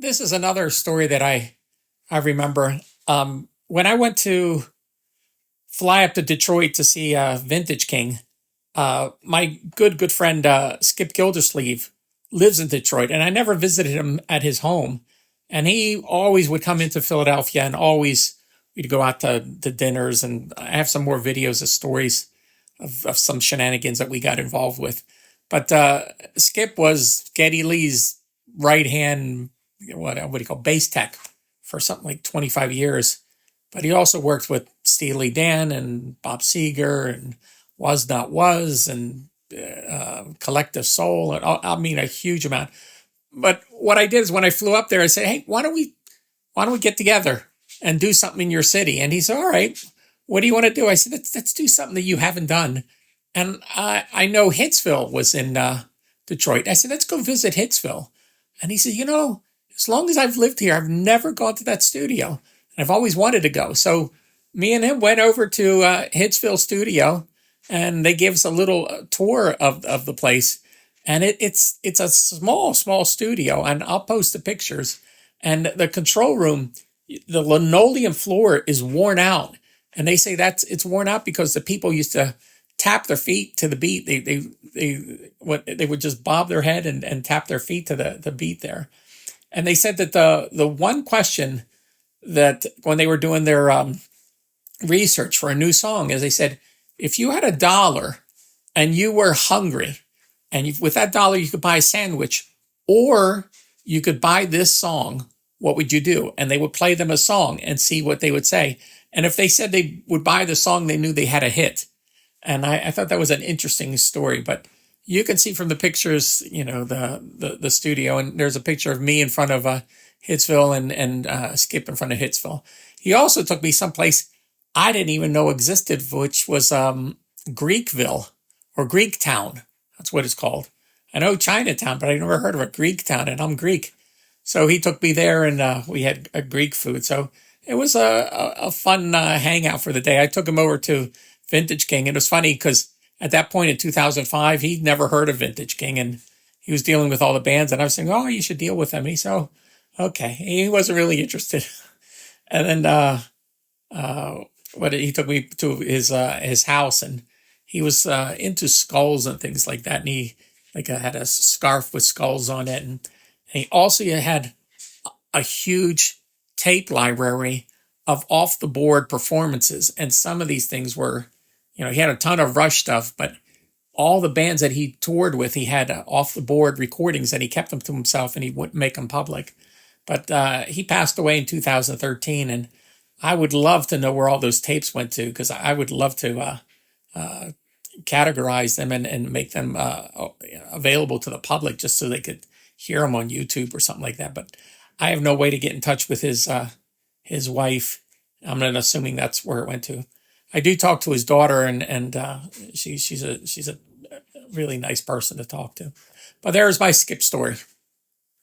this is another story that I remember. When I went to fly up to Detroit to see Vintage King, my good friend Skip Gildersleeve lives in Detroit, and I never visited him at his home. And he always would come into Philadelphia, and always we'd go out to dinners. And I have some more videos of stories of some shenanigans that we got involved with. But Skip was Geddy Lee's right hand, what do you call, bass tech for something like 25 years. But he also worked with Steely Dan and Bob Seger and Was Not Was and Collective Soul, and I mean a huge amount. But what I did is when I flew up there, I said, "Hey, why don't we get together and do something in your city?" And he said, "All right, what do you want to do?" I said, "Let's do something that you haven't done." And I know Hitsville was in Detroit. I said, "Let's go visit Hitsville." And he said, "As long as I've lived here, I've never gone to that studio. And I've always wanted to go." So me and him went over to Hitsville studio, and they gave us a little tour of the place. And it's a small studio, and I'll post the pictures. And the control room, the linoleum floor is worn out. And they say it's worn out because the people used to tap their feet to the beat. They would just bob their head and tap their feet to the beat there. And they said that the one question that when they were doing their research for a new song is, they said, if you had $1 and you were hungry, and with that $1 you could buy a sandwich, or you could buy this song, what would you do? And they would play them a song and see what they would say. And if they said they would buy the song, they knew they had a hit. And I thought that was an interesting story. But you can see from the pictures, the studio, and there's a picture of me in front of Hitsville and Skip in front of Hitsville. He also took me someplace I didn't even know existed, which was Greekville or Greektown. That's what it's called. I know Chinatown, but I never heard of a Greektown, and I'm Greek. So he took me there, and we had a Greek food. So it was a fun hangout for the day. I took him over to Vintage King. It was funny because at that point in 2005, he'd never heard of Vintage King, and he was dealing with all the bands. And I was saying, "Oh, you should deal with them." And he said, "Oh, okay." He wasn't really interested. And then he took me to his house, and he was into skulls and things like that. And he had a scarf with skulls on it, and he also had a huge tape library of off the board performances. And some of these things were, he had a ton of Rush stuff, but all the bands that he toured with, he had off the board recordings, and he kept them to himself, and he wouldn't make them public. But he passed away in 2013, and I would love to know where all those tapes went to, because I would love to categorize them and make them available to the public, just so they could hear them on YouTube or something like that. But I have no way to get in touch with his wife. I'm not assuming that's where it went to. I do talk to his daughter, and she's a really nice person to talk to. But there's my Skip story.